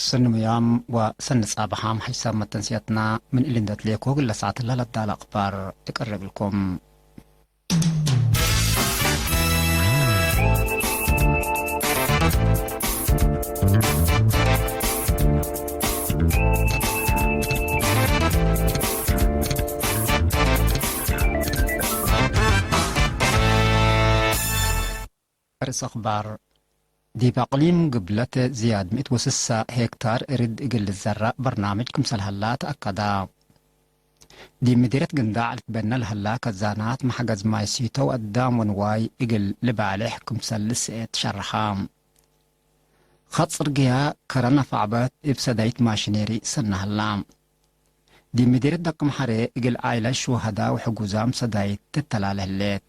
سن ميام وسن صباحام حساب متنسيتنا من اللي ندت ليكو قل ساعة الله لدى الأخبار تقرب لكم. فارس أخبار دي بأقليم قبلة زياد 106 هكتار إرد إقل الزراء برنامج كمسل هلا تأكدا دي مديرة قنداع تبنى الهلا كزانات محجز مايسيتو قدام ونواي إقل لبالح كمسل لسئت شرحام خط صرقيا كرنا فعبات إبسدايت ماشينيري سنة هلا دي مديرة دق محري إقل آيلة شوهدا وحجوزام سدايت تتلاله الليت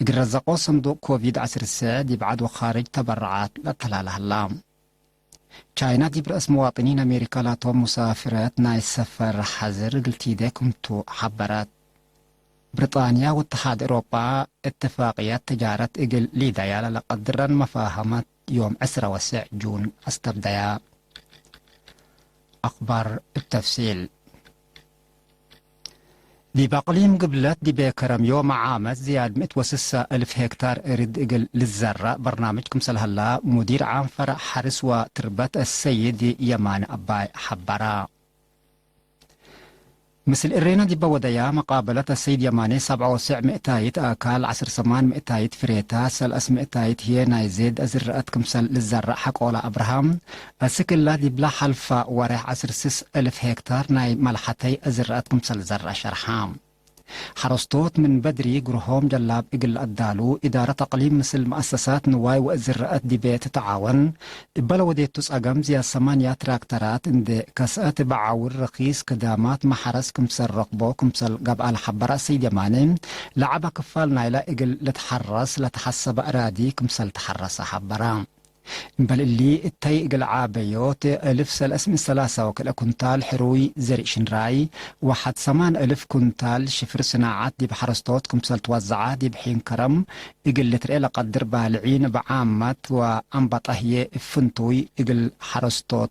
إقل رزقو صندوق كوفيد 10 يبعد وخارج تبرعات لطلالة اللام تشاينا دي برأس مواطنين أمريكا لاتهم مسافرات ناي السفر حذر قلتي ديكم تو حبرات بريطانيا واتحاد أوروبا اتفاقيات تجارة إقل ليدايا لقدرا مفاهمة يوم 10 جون استبدايا أخبار التفصيل دي بأقليم قبلت دي بكرم يوم عامة زياد 106 ألف هكتار إرد إقل للزراء برنامج كمسل هلا مدير عام فرع حرس وتربة السيد يمان أباي حبرا مثل إرينا دي بودايا مقابلة السيد يماني 7 مئتايت آكال 10 مئتايت فريتا سل مئتايت هي نايزيد أزرقت كمسل للزراء حقولا أبراهام السكلا دي بلا حلفة وريح 10 ألف هكتار ناي ملحتي أزرقت كمسل زراء شرحام حرستوت من بدري قرهوم جلاب إقل أدالو إدارة تقليم مثل مؤسسات نواي وأزرقات دي بيت تعاون إبلا وديت تسأقم زي 8 تراكترات اند كسات بعاور رخيص كدامات محرس كمسل رقبو كمسل قبال حبرا سيد يماني لعبا كفال نايلا إقل لتحرس لتحسب أرادي كمسل تحرس حبرا بل اللي التيق العابيوت 1303 وكلا كنتال حروي زرق شنراي 1 كنتال شفر صناعات دي بحرستوت كمسل توزعات دي بحين كرم إقل لترئي قدر بالعين بعامات وأنبطهي فنتوي إقل حرستوت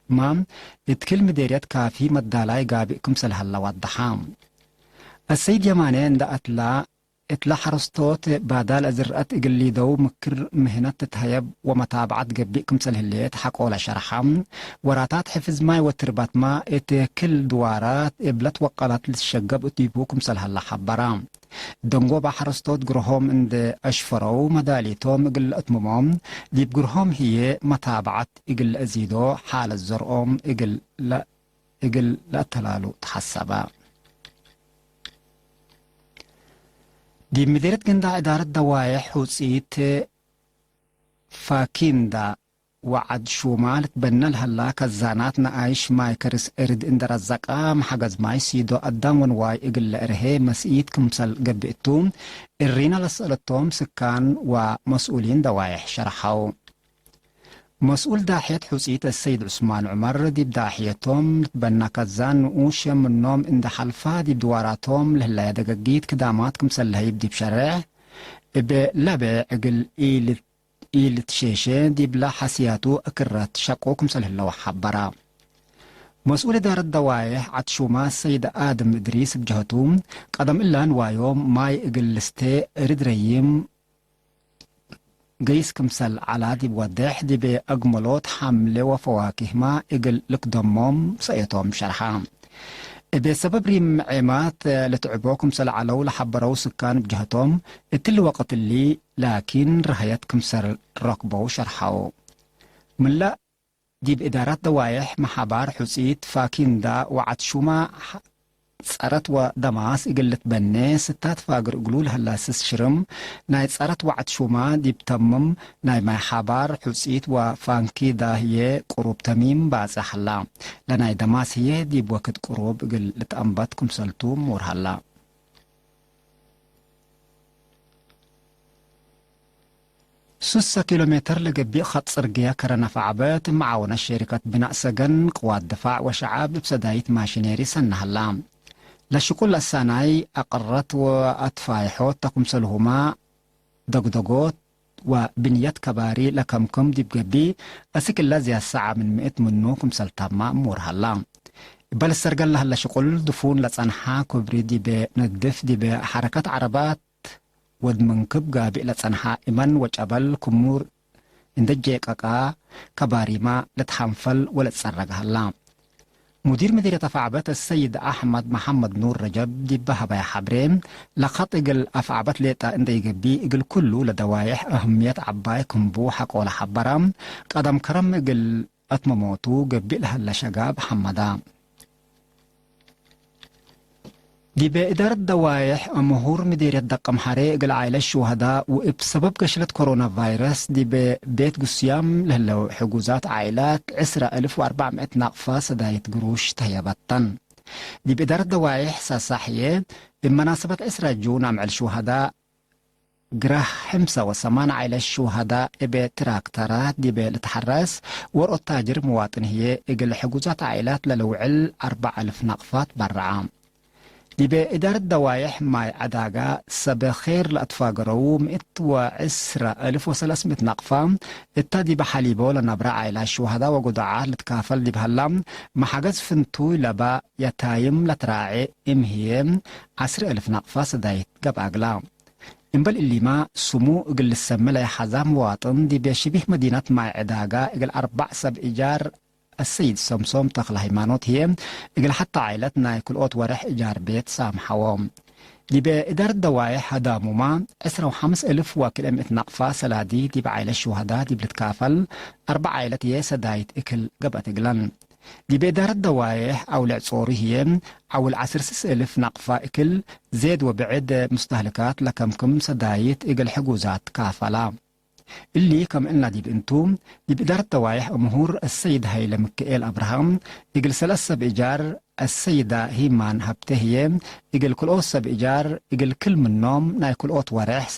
مام اتكل مديريات كافي مدالاي قابي كمسل هلا والضحام السيد يمانين دا اتلا حرستوت بعدال أزرقت إقلي دو مكر مهنة تتهيب ومتابعة قبي كمسل هليت حقولا شرحام وراتات حفظ ماي وتربات ما كل دوارات إبلت وقالت للشقب اتيبو كمسل هلا حبرام دنگو با حرستوت قرهوم اند أشفرو مداليتوم إقل أتمموم دي بقرهوم هي متابعة إقل أزيدو حال الزرقوم إقل لا تلالو تحسبا دي مديرة قندا إدارة دوايح حوصيت فاكيندا وعد شمال تبنى الهلا كزانات نعيش مايكرس إرد اندر الزقا محجز ماي سيدو قدام ونواي إقل إرهي مسئيت كمسل قبئتوم إرينا لسألتهم سكان ومسؤولين دوايح شرحوا مسؤول داحية حسيت السيد عثمان عمر دي بداحيتهم تبنى كزان نقوش منهم اند حلفا دي بدواراتهم لهلا دقاقيت كدامات كمسل هاي بدي بشرع بلابع اقل إيل تشيشين دي بلا حسياتو اكرت شاقو كمسل هلا وحبرا مسؤول إدارة الدوايح عتشوما السيد آدم إدريس بجهتهم قدم إلا نوايوم ماي اقل لستي رد ريم قيس كمسل على دي بودح دي بأجملوت حملة وفواكه ما إقل لقدمهم سيتهم شرحام بسبب ريم عمات لتعبو كمسل علو لحبرو سكان بجهتهم اتل وقت اللي لكن رهيت كمسل ركبو شرحو من لا دي بإدارات دوايح محابار حسيت فاكين وعتشوما صارت ودماس إقلت بني ستات فاقر قلول هلا سس شرم ناي صارت وعد شوما دي بتمم ناي ما حبار حسيت وفانكي دا هي قروب تميم بازح هلا لناي دماس هي دي بوقت قروب قلت أنبتكم سلتوم مور هلا 6 كيلومتر لقبي خط صرقية كرنا فعبات معاونة شركة بناء سجن قوات دفاع وشعاب بسدايت ماشينيري سنة هلا لشكل السناي أقرت وأتفايحوت تقمسلهما دقدقوت وبنية كباري لكمكم دي بقبي أسكل لازي الساعة من 100 منوكم سلطما مورهلا بل السرقل لها شغل دفون لتصنحا كبري دي بندف دي بحركات عربات ودمنكب قابئ لتصنحا إمن وجبل كمور اندجيك أكا كباري ما لتحنفل ولتسرقها اللام مدير مديرية أفعبات السيد أحمد محمد نور رجب دي بهبا يا حبرين لخط إقل أفعبات ليتا اندي قبي إقل كله لدوايح أهمية عباي كمبو حق ولا حبرام قدم كرم إقل أتمموتو قبي لها لشقاب حمدا دي بإدارة دوايح مهور مديرية دقم حري إقل عائلة الشهداء وبسبب كشلة كورونا فيروس دي ببيت قسيام لهلو حجوزات عائلات 10,400 نقفة سداية قروش تهيبتن دي بإدارة دوايح ساساحية بمناسبة 10 جون عمل الشهداء قرح حمسة وثمان عائلة الشهداء بتراكترات دي بلتحرس ورقو التاجر مواطن هي إقل حجوزات عائلات للوعل 4,000 نقفات برعام دي بإدارة دوايح ماي عداقة سبا خير لأتفاقرو 110,300 نقفة التادي بحليبو لنبرا عائلة الشهداء وقدعات لتكافل دي بهاللام محاقز فنتوي لبا يتايم لتراعي امهيم 10,000 نقفة سدايت قب أقلام إنبال اللي ما سمو إقل السمالة يحزام مواطن دي بشبه مدينة ماي عداقة إقل 4 سب إيجار السيد سمسوم تخل هيمانوت هي إقل حتى عائلتنا كل أوت ورح إيجار بيت سام حوام دي بإدارة دوايح هدامو ما 15,000 وكلمة نقفة سلادي دي بعائلة الشهداء دي بلتكافل 4 عائلات هي سدايت إكل قبت إقلن دي بإدارة دوايح أو العصوري هي أو 10,000 نقفة إكل زيد وبعد مستهلكات لكمكم سدايت إقل حجوزات كافلة اللي كم إلنا دي بإنتوم دي بإدارة دوايح أمهور السيد هيلا مكئيل أبراهام إقل 3 بإيجار السيدة هيمان هبتهية إقل كل أوت بإيجار إقل كل من نوم ناي كل أوت ورح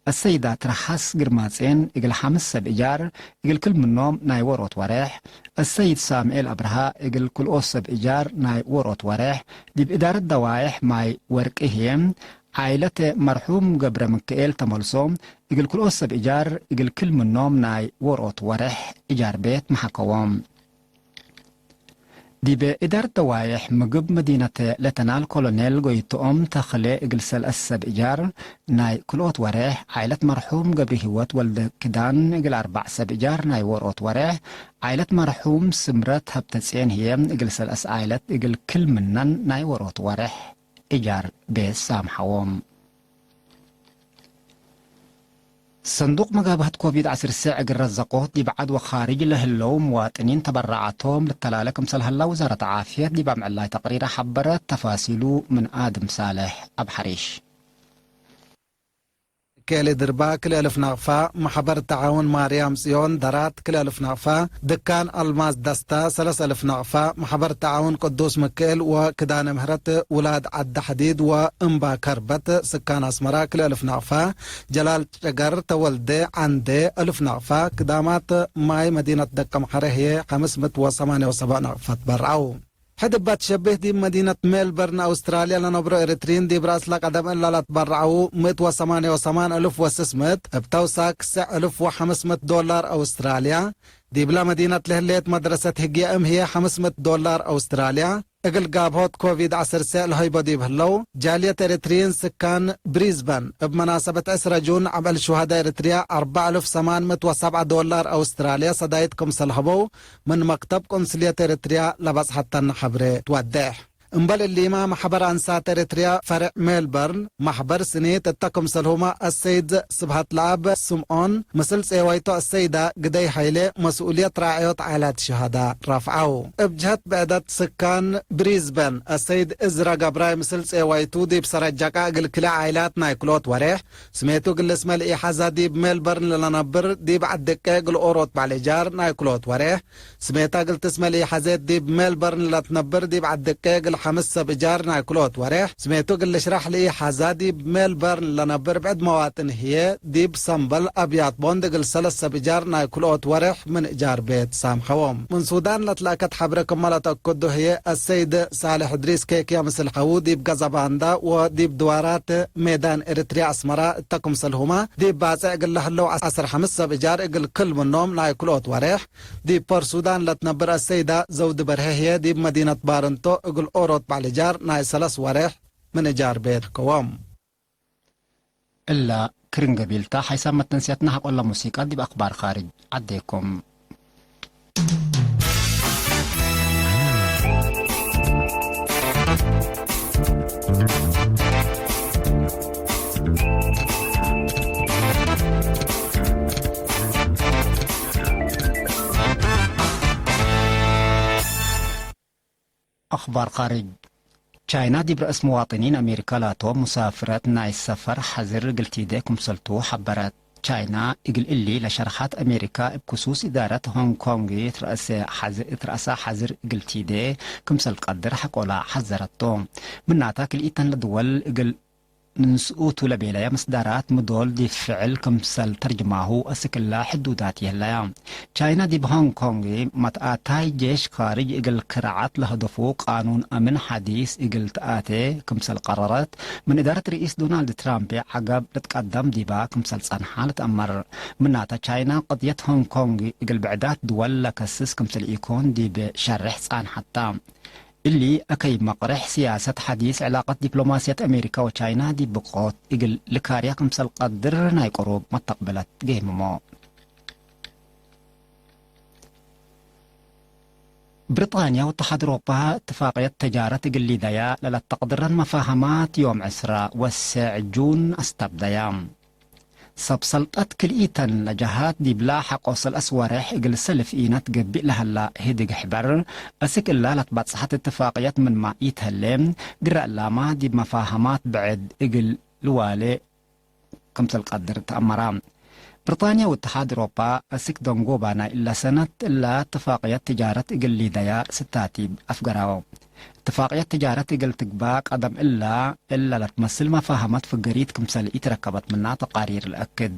السيدة ترحس قرماتين إقل 5 بإيجار إقل كل من نوم ناي وروت ورح السيد سامئيل أبرها إقل كل أوت بإيجار ناي وروت ورح دي بإدارة دوايح ماي ورقهم عائلة مرحوم قبر مكئيل تملصوم إقل كل أوت بإيجار إقل كل من نوم ناي وروت ورح إيجار بيت محقوام دي بإدارة دوايح مقب مدينة لتنال كولونيل قويتوم تخلي إقل 3 بإيجار ناي كلوت وريح عائلة مرحوم قبر هوت ولد كدان إقل 4 بإيجار ناي وروت وريح عائلة مرحوم سمرت هبتسين هي إقل 3 عائلة إقل كل منن ناي وروت وريح إيجار بيس سام حوام صندوق مقابهة كوفيد 19 إقل رزقوت دي بعد وخارج لهلو مواطنين تبرعاتهم للتلالك مثل هلا وزارة عافية دي بعمل تقرير حبرت تفاصيله من آدم صالح أبحريش كالي دربا كل 1000 نقفة محبر تعاون مريم سيون درات كل 1000 نقفة دكان الماس دستا 3000 نقفة محبر تعاون قدوس مكيل وكدان مهرت ولاد عد حديد وانبا كربت سكان اسمرا كل 1000 نقفة جلال شجر تولد عندي 1000 نقفة كدامات ماي مدينة دكم حرهي 578 نقفة برعو حدبات شبه دي مدينة ميلبرن أستراليا لنبرو إريترين دي براسلا قدم إلا لتبرعو 188,600 بتوساك 9,500 دولار أستراليا دي بلا مدينة لهليت مدرسة هجية هي 500 دولار أستراليا اقل قابهوت كوفيد 19 الهيبو دي بهلو جالية إريتريين سكان بريزبان بمناسبة 10 جون عمل شهداء إريتريا 4,807 دولار أستراليا صدايتكم سلهبو من مكتب قنصلية إريتريا لبس حتى نحبري تودح انبال اللي ما محبر أنسات إريتريا فرع ميلبرن محبر سنة تتكم سلهما السيد سبحت لعب سمعون مثل سيويتو السيدة قدي حيلي مسؤولية راعيوت عائلات شهداء رافعو ابجهت بعدت سكان بريزبن السيد إزرا قبراي مثل سيويتو دي بسرجاكا قل كلا عائلات نايكلوت وريح سميتو قل اسم الإيحازة دي بميلبرن لنبر دي بعد دكا قل أوروت بعليجار نايكلوت وريح سميتا قل تسم الإيحازات دي بميلبرن لتنبر دي بعد دكا قل 5 إيجار نايكلوت وريح سميتو قل شرح لي حازادي بميلبرن لنبر بعد مواطن هي ديب سنبل أبيات بوندقل 3 إيجار نايكلوت وريح من إيجار بيت سامحوهم من سودان لتلاقت حبركم مالتك كدو هي السيد صالح إدريس كيكيا مثل حودي بقزباندا وديب دوارات ميدان إريتريا أسمراء تكم سلهما ديب باسع قل له اللو 5 إيجار قل كل منهم نايكلوت وريح ديب بور سودان لتنبر السيدة زود برهي ديب مدينة بارنتو قل أوروت بالإيجار ناي 3 وريح من إيجار بيت كوام إلا كرنجبيلتا حيث ما تنسيتنا حق الله موسيقى دي بأخبار خارج عديكم. أخبار خارج. تشاينا دي برأس مواطنين أمريكا لاتو مسافرة ناي السفر حذر قلتي ديكم سلطو حبرت تشاينا إقل إلي لشرحات أمريكا بخصوص إدارة هونغ كونغ ترأس حذر قلتي دي كمسل قدر حقولا حذرتو من ناتاك الإيتان لدول إقل نسؤوتو لبيلايا مصدرات مدول دي فعل كمسل ترجماهو أسكلا حدوداتي هلايا تشاينا دي بهونغ كونغ متآتاي جيش خارج إقل كرعات لهدفو قانون أمن حديث إقل تآتي كمسل قررت من إدارة رئيس دونالد ترامب عقب لتقدم ديبا كمسل صنحة لتأمر مناتا تشاينا قضية هونغ كونغ إقل بعدات دول لكسس كمسل إيكون دي بشرح صان حتى اللي أكي مقرح سياسة حديث علاقة دبلوماسية أمريكا وتشاينا دي بقوت إقل لكاريا كمسل قدر ناي قروب ما تقبلت جيممو. بريطانيا واتحاد أوروبا اتفاقية تجارة إقل لديا للتقدر مفاهمات يوم عسرة والسعجون استبديا سبسلطت كليتن لجهات دي بلا حق وصل أسوارح إقل سلف إينات قبئ لهلا هيدق حبر أسك إلا لتبات صحة اتفاقيات من ما إيتهلم قرأ لاما دي مفاهمات بعد إقل الوالي كمسل قدر تأمرام بريطانيا واتحاد أوروبا أسك دونغوبانا إلا سنة إلا اتفاقيات تجارة إقل لديا ستاتي أفقراو اتفاقية تجارة إقل تقباق قدم إلا لتمثل مفاهمات فقريت كمسل إتركبت منها تقارير الأكد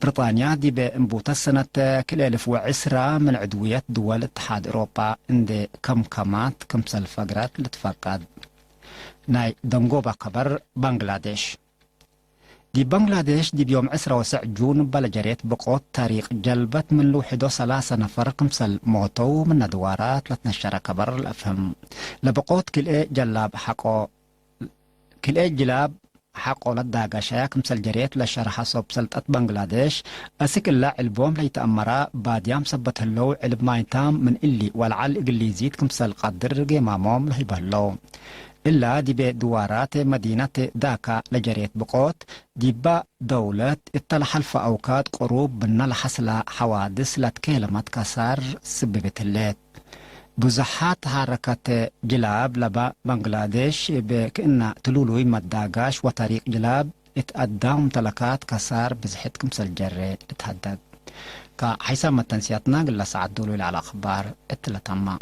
بريطانيا دي بإنبوت السنة كل 1010 من عدوية دول اتحاد أوروبا عند كمكمات كمسل فقرات لتفقد ناي دونغوبا كبر بنغلاديش دي بنغلاديش دي بيوم 10 جون بلجريت بقوت تاريخ جلبت من لوحدو 3 نفر كمسل موتو من ندوارات لتنشر كبر الأفهم لبقوت كل جلاب حقو كل جلاب حقو لداقاشا كمسل جريت لشرح صوب سلطة بنغلاديش أسك اللا علبوم ليتأمرا باديام سبت اللو علب مايتام من اللي والعل إقلي يزيد كمسل قدر جيماموم لهيبهلو إلا دي بدوارات مدينة داكا لجريت بقوت دي با دولة اطلع الف أوقات قروب بنا لحصل حوادث لتكيلمات كسار سببت الليت بزحات حركة جلاب لبا بنغلاديش بكأن تلولوي مداقاش وطريق جلاب اتقدم تلكات كسار بزحت كمسل جري اتهدد كحيث ما تنسياتنا قل سعد دولو على أخبار اتلتما